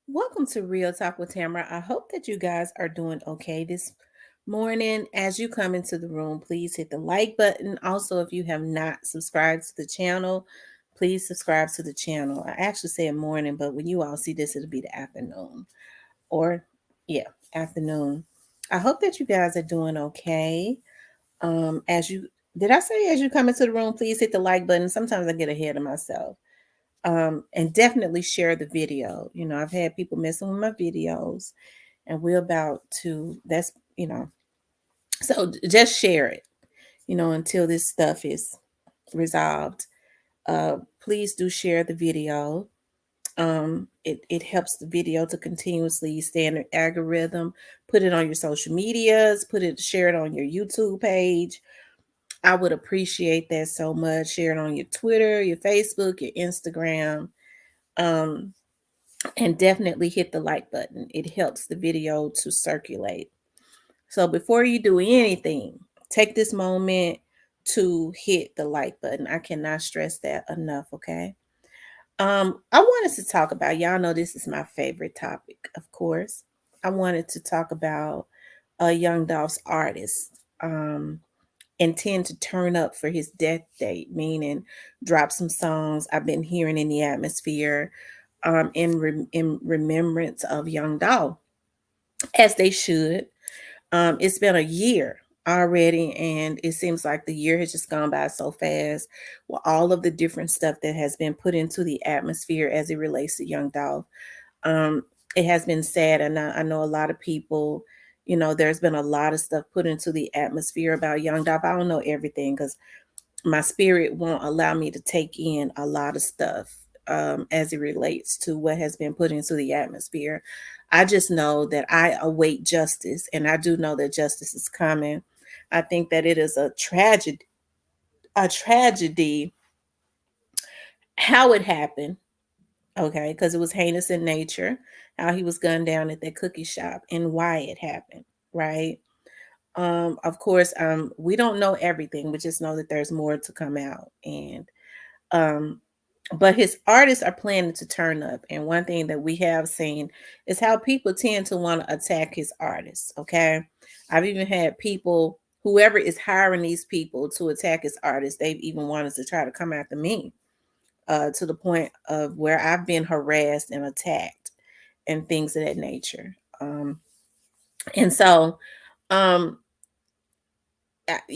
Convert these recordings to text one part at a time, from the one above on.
Welcome to Real Talk with Tamara. I hope that you guys are doing okay this morning. As you come into the room, please hit the like button. Also, if you have not subscribed to the channel, please subscribe to the channel. I actually said morning, but when you all see this, it'll be the afternoon. Or, yeah, afternoon. I hope that you guys are doing okay. As you did I say as you come into the room, please hit the like button. Sometimes I get ahead of myself. And definitely share the video. I've had people messing with my videos, and we're about to, so just share it, until this stuff is resolved. Please do share the video. It helps the video to continuously stay in the algorithm. Put it on your social medias, share it on your YouTube page. I would appreciate that so much. Share it on your Twitter, your Facebook, your Instagram. Um, and definitely hit the like button. It helps the video to circulate. So before you do anything, take this moment to hit the like button. I cannot stress that enough, okay? I wanted to talk about, y'all know this is my favorite topic, of course. I wanted to talk about Young Dolph's artist. Intend to turn up for his death date, meaning drop some songs I've been hearing in the atmosphere in remembrance of Young Dolph, as they should. It's been a year already, and it seems like the year has just gone by so fast with all of the different stuff that has been put into the atmosphere as it relates to Young Dolph. Um, it has been sad, and I know a lot of people. There's been a lot of stuff put into the atmosphere about Young Dolph. I don't know everything because my spirit won't allow me to take in a lot of stuff as it relates to what has been put into the atmosphere. I just know that I await justice, and I do know that justice is coming. I think that it is a tragedy how it happened, okay, because it was heinous in nature, how he was gunned down at that cookie shop and why it happened, right? Of course, we don't know everything. We just know that there's more to come out. Um, but his artists are planning to turn up. And one thing that we have seen is how people tend to want to attack his artists. Okay. I've even had people, whoever is hiring these people to attack his artists, they've even wanted to try to come after me, to the point of where I've been harassed and attacked and things of that nature. And so, um,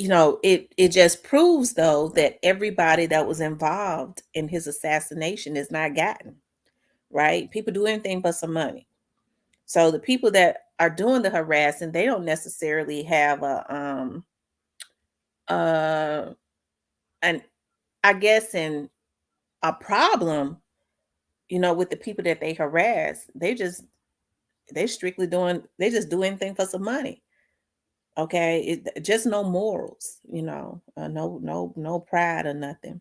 it just proves though that everybody that was involved in his assassination is not gotten right. People do anything but some money. So the people that are doing the harassing, they don't necessarily have uh an I guess in a problem, with the people that they harass. They just do anything for some money. Okay, just no morals, no pride or nothing.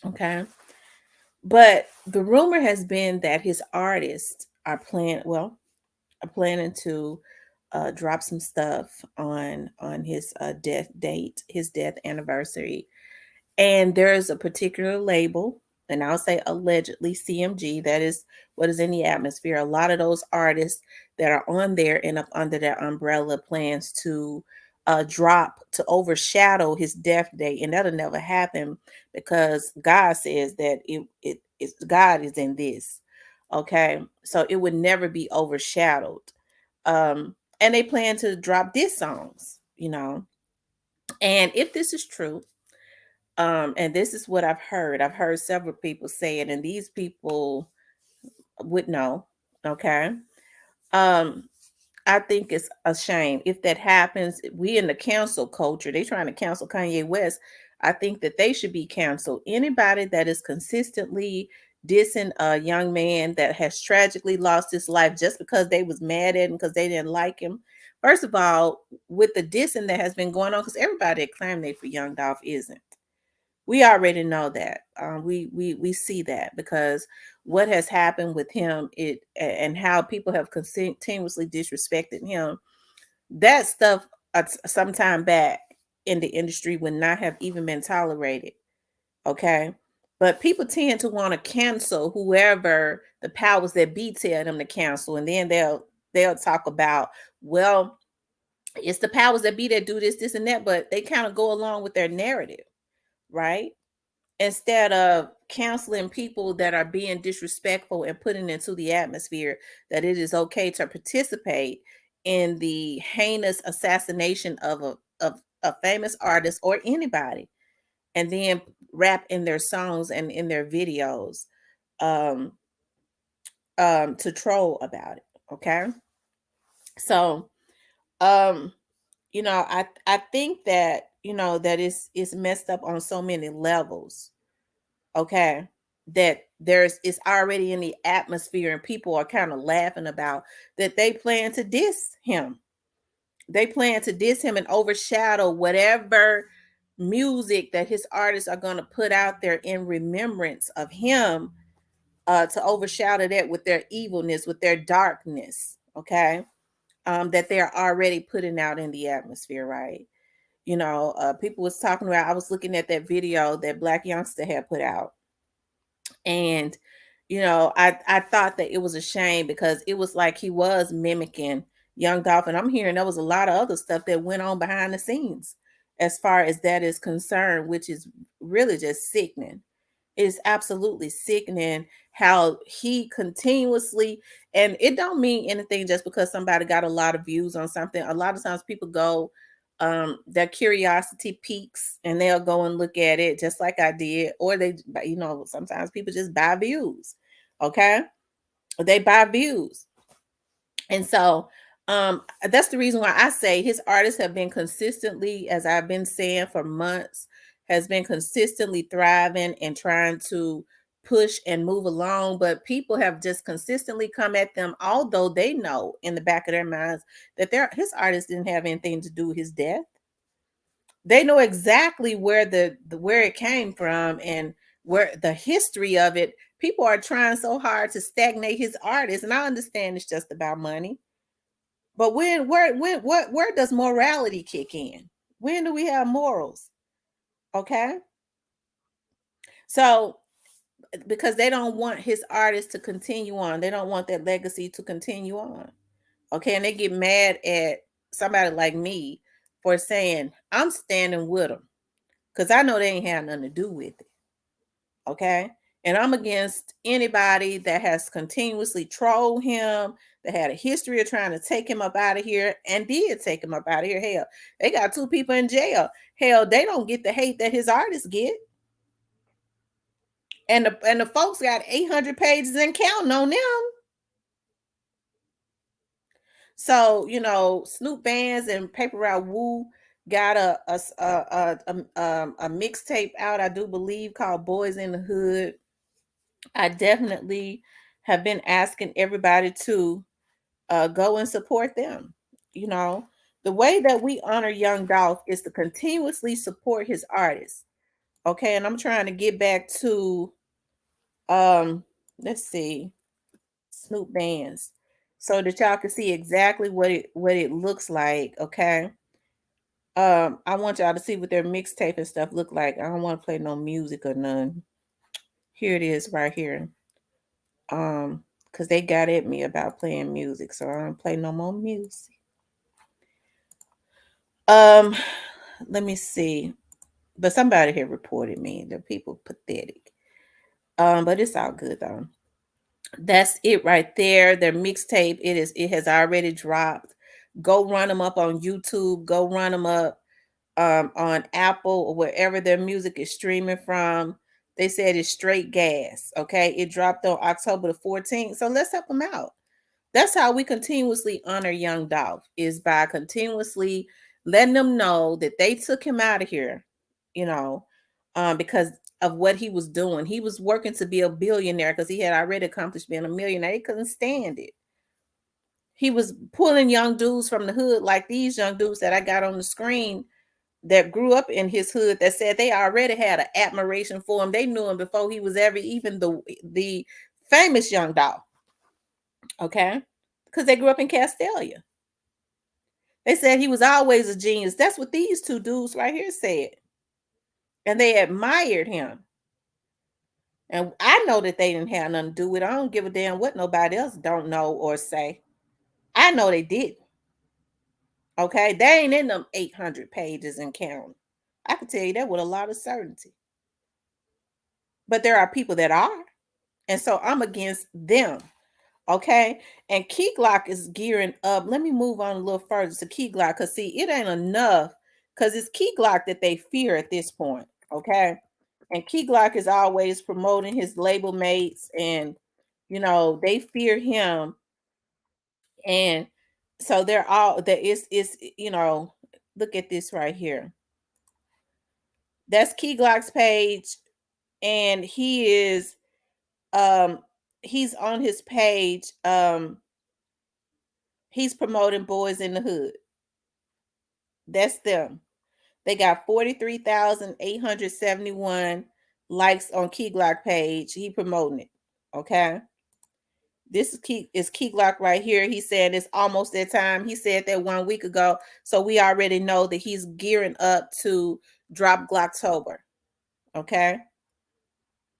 Okay. But the rumor has been that his artists are planning to drop some stuff on his death date, his death anniversary. And there's a particular label, and I'll say allegedly CMG, that is what is in the atmosphere. A lot of those artists that are on there and up under that umbrella plans to drop to overshadow his death date, and that'll never happen because God says that it's God is in this. Okay, so it would never be overshadowed. And they plan to drop diss songs. And if this is true, and this is what I've heard several people say it, and these people would know. Okay. Um, I think it's a shame if that happens. We in the cancel culture, they trying to cancel Kanye West. I think that they should be canceled. Anybody that is consistently dissing a young man that has tragically lost his life just because they was mad at him because they didn't like him. First of all, with the dissing that has been going on, because everybody that claimed they for Young Dolph isn't. We already know that. We see that because what has happened with him, and how people have continuously disrespected him. That stuff, some time back in the industry would not have even been tolerated. Okay, But people tend to want to cancel whoever the powers that be tell them to cancel, and then they'll talk about, well, it's the powers that be that do this, this, and that, but they kind of go along with their narrative, right? Instead of counseling people that are being disrespectful and putting into the atmosphere that it is okay to participate in the heinous assassination of a famous artist or anybody, and then rap in their songs and in their videos, um to troll about it. Okay. So um I think that that it's messed up on so many levels. Okay. That it's already in the atmosphere, and people are kind of laughing about that. They plan to diss him. They plan to diss him and overshadow whatever music that his artists are going to put out there in remembrance of him, to overshadow that with their evilness, with their darkness. Okay. That they're already putting out in the atmosphere, right? People was talking about, I was looking at that video that Black Youngster had put out, and I thought that it was a shame because it was like he was mimicking Young Dolph, and I'm hearing there was a lot of other stuff that went on behind the scenes as far as that is concerned, which is really just sickening. It's absolutely sickening how he continuously, and it don't mean anything just because somebody got a lot of views on something. A lot of times people go, their curiosity peaks and they'll go and look at it just like I did, or sometimes people just buy views. Okay. They buy views. And so that's the reason why I say his artists have been consistently, as I've been saying for months, has been consistently thriving and trying to push and move along. But people have just consistently come at them, although they know in the back of their minds that his artists didn't have anything to do with his death. They know exactly where where it came from and where the history of it. People are trying so hard to stagnate his artists, and I understand it's just about money. But where does morality kick in? When do we have morals? Okay. So because they don't want his artist to continue on. They don't want that legacy to continue on. Okay. And they get mad at somebody like me for saying, I'm standing with them. Because I know they ain't had nothing to do with it. Okay. And I'm against anybody that has continuously trolled him, that had a history of trying to take him up out of here and did take him up out of here. Hell, they got 2 people in jail. Hell, they don't get the hate that his artists get. And the folks got 800 pages and counting on them. So, Snoop Bands and Paper Route Woo got a mixtape out, I do believe, called Boys in the Hood. I definitely have been asking everybody to go and support them. You know, the way that we honor Young Dolph is to continuously support his artists. Okay, and I'm trying to get back to let's see, Snoop Bands, so that y'all can see exactly what it looks like. Okay. I want y'all to see what their mixtape and stuff look like. I don't want to play no music or none. Here it is right here. Because they got at me about playing music, so I don't play no more music. Um, Let me see. But somebody here reported me. The people pathetic. But it's all good though. That's it right there. Their mixtape. It has already dropped. Go run them up on YouTube. Go run them up on Apple or wherever their music is streaming from. They said it's straight gas. Okay. It dropped on October the 14th. So let's help them out. That's how we continuously honor Young Dolph, is by continuously letting them know that they took him out of here, you know, because of what he was doing. He was working to be a billionaire because he had already accomplished being a millionaire. He couldn't stand it. He was pulling young dudes from the hood, like these young dudes that I got on the screen that grew up in his hood, that said they already had an admiration for him. They knew him before he was ever even the famous Young Dolph. Okay, because they grew up in Castelia. They said he was always a genius. That's what these 2 dudes right here said. And they admired him. And I know that they didn't have nothing to do with it. I don't give a damn what nobody else don't know or say. I know they did. Okay, they ain't in them 800 pages and counting. I can tell you that with a lot of certainty. But there are people that are, and so I'm against them. Okay, and Key Glock is gearing up. Let me move on a little further to Key Glock, because see, it ain't enough, because it's Key Glock that they fear at this point. Okay, and Key Glock is always promoting his label mates, and they fear him, and so they're all that is look at this right here. That's Key Glock's page, and um he's on his page. He's promoting Boys in the Hood. That's them. They got 43,871 likes on Key Glock page. He promoting it. Okay. This is Key Glock right here. He said it's almost that time. He said that 1 week ago. So we already know that he's gearing up to drop Glocktober. Okay.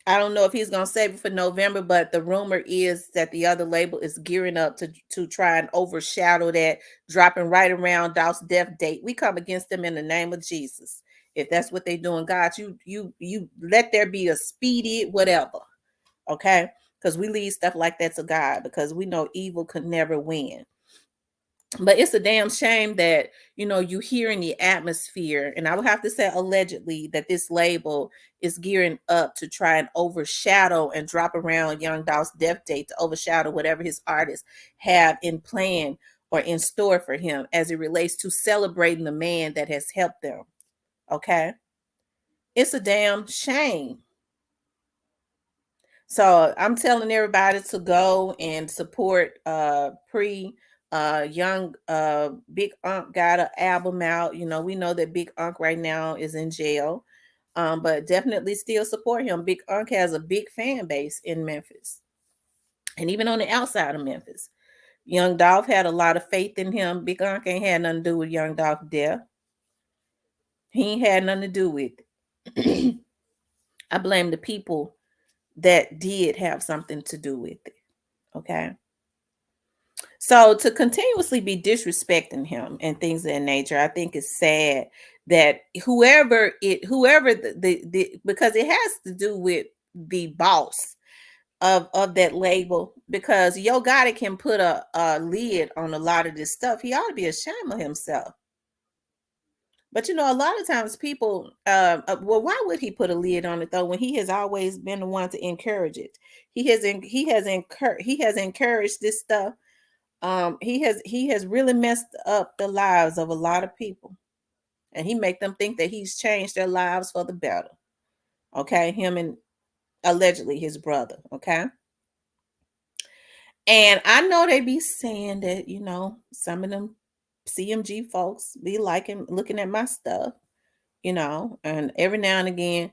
I don't know if he's gonna save it for November, but the rumor is that the other label is gearing up to try and overshadow that, dropping right around Dolph's death date. We come against them in the name of Jesus. If that's what they're doing, God, you let there be a speedy whatever, okay? Because we leave stuff like that to God, because we know evil could never win. But it's a damn shame that you hear in the atmosphere, and I would have to say allegedly, that this label is gearing up to try and overshadow and drop around Young Dolph's death date, to overshadow whatever his artists have in plan or in store for him as it relates to celebrating the man that has helped them. Okay, it's a damn shame. So I'm telling everybody to go and support pre young Big Unc got an album out. We know that Big Unc right now is in jail. But definitely still support him. Big Unc has a big fan base in Memphis. And even on the outside of Memphis. Young Dolph had a lot of faith in him. Big Unc ain't had nothing to do with Young Dolph's death. He ain't had nothing to do with it. I blame the people that did have something to do with it. Okay. So to continuously be disrespecting him and things of that nature, I think is sad that whoever the because it has to do with the boss of that label, because Yo Gotti can put a lid on a lot of this stuff. He ought to be ashamed of himself. But a lot of times people, well, why would he put a lid on it though, when he has always been the one to encourage it? He has encouraged this stuff. He has really messed up the lives of a lot of people, and he make them think that he's changed their lives for the better. Okay, him and allegedly his brother. Okay, and I know they be saying that some of them CMG folks be liking looking at my stuff, and every now and again,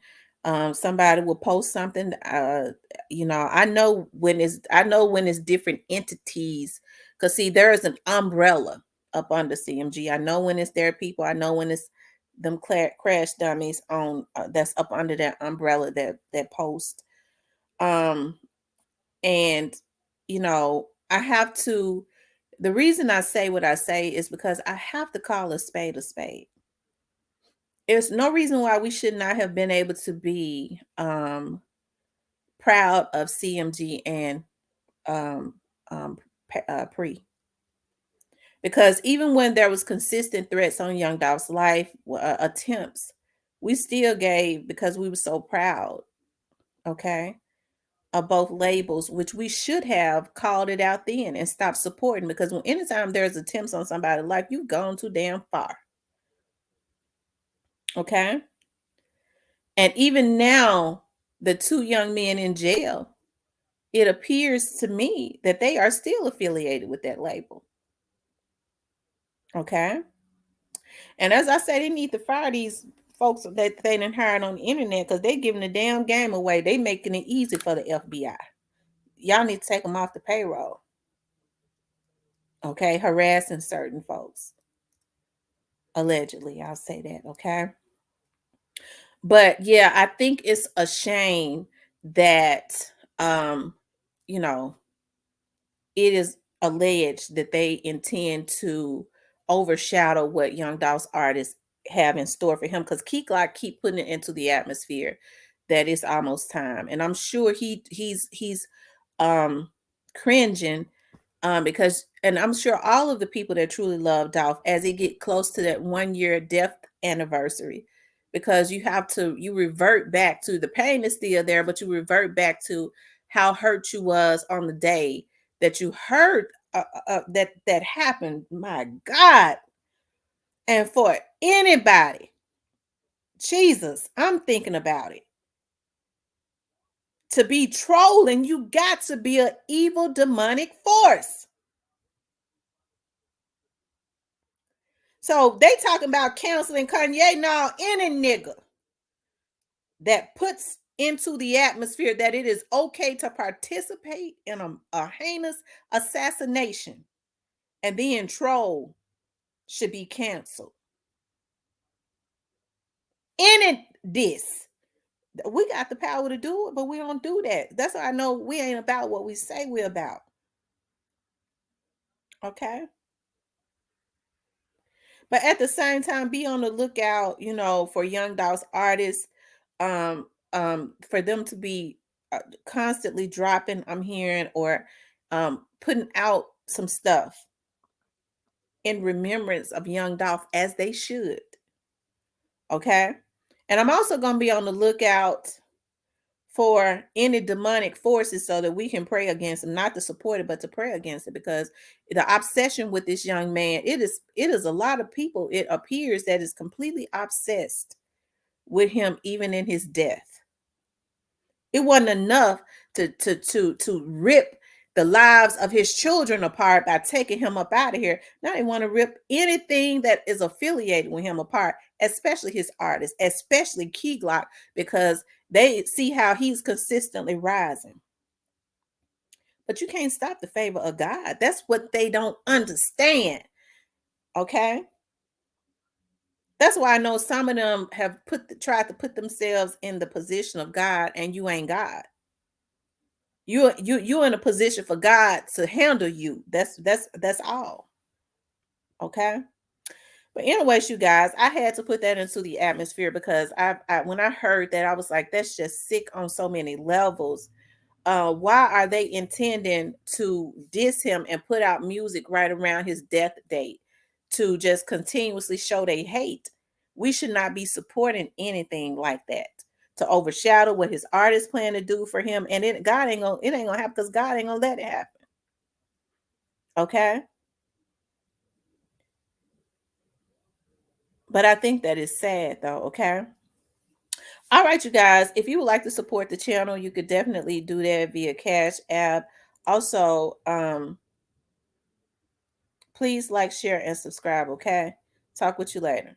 somebody will post something. I know when it's different entities, because see, there is an umbrella up under CMG. I know when it's their people. I know when it's them crash dummies on that's up under that umbrella, that post. Um, and I have to. The reason I say what I say is because I have to call a spade a spade. There's no reason why we should not have been able to be proud of CMG and um, um, Pre. Because even when there was consistent threats on Young Dolph's life, attempts, we still gave, because we were so proud, okay, of both labels, which we should have called it out then and stopped supporting. Because anytime there's attempts on somebody's life, you've gone too damn far, okay? And even now, the two young men in jail, it appears to me that they are still affiliated with that label. Okay. And as I say, they need to fire these folks that they done hired on the internet, because they giving the damn game away. They making it easy for the FBI. Y'all need to take them off the payroll. Okay. Harassing certain folks. Allegedly, I'll say that. Okay. But yeah, I think it's a shame that um, you know, it is alleged that they intend to overshadow what Young Dolph's artists have in store for him, because Key Glock keep putting it into the atmosphere that it's almost time. And I'm sure he's um cringing, because, and I'm sure all of the people that truly love Dolph, as they get close to that 1 year death anniversary, because you revert back to the pain is still there, but you revert back to how hurt you was on the day that you heard that happened. My God. And for anybody, Jesus, I'm thinking about it, to be trolling, you got to be an evil demonic force. So they talking about canceling Kanye. Now, any nigga that puts into the atmosphere that it is okay to participate in a heinous assassination and then troll should be canceled. Any this. We got the power to do it, but we don't do that. That's why I know we ain't about what we say we're about. Okay. But at the same time, be on the lookout, for Young Dolph's artists, for them to be constantly dropping, I'm hearing, or putting out some stuff in remembrance of Young Dolph, as they should. Okay. And I'm also going to be on the lookout for any demonic forces so that we can pray against them, not to support it, but to pray against it, because the obsession with this young man, it is a lot of people, it appears, that is completely obsessed with him, even in his death. It wasn't enough to rip the lives of his children apart by taking him up out of here. Now they want to rip anything that is affiliated with him apart, especially his artists, especially Key Glock, because they see how he's consistently rising. But you can't stop the favor of God. That's what they don't understand. Okay. That's why I know some of them have tried to put themselves in the position of God, and you ain't God. You're in a position for God to handle you. That's all. Okay. But anyways, you guys, I had to put that into the atmosphere because I when I heard that, I was like, that's just sick on so many levels. Why are they intending to diss him and put out music right around his death date to just continuously show they hate? We should not be supporting anything like that to overshadow what his artists plan to do for him. And it ain't gonna happen, because God ain't gonna let it happen. Okay. But I think that is sad though. Okay. All right, you guys. If you would like to support the channel, you could definitely do that via Cash App. Also, please like, share, and subscribe. Okay. Talk with you later.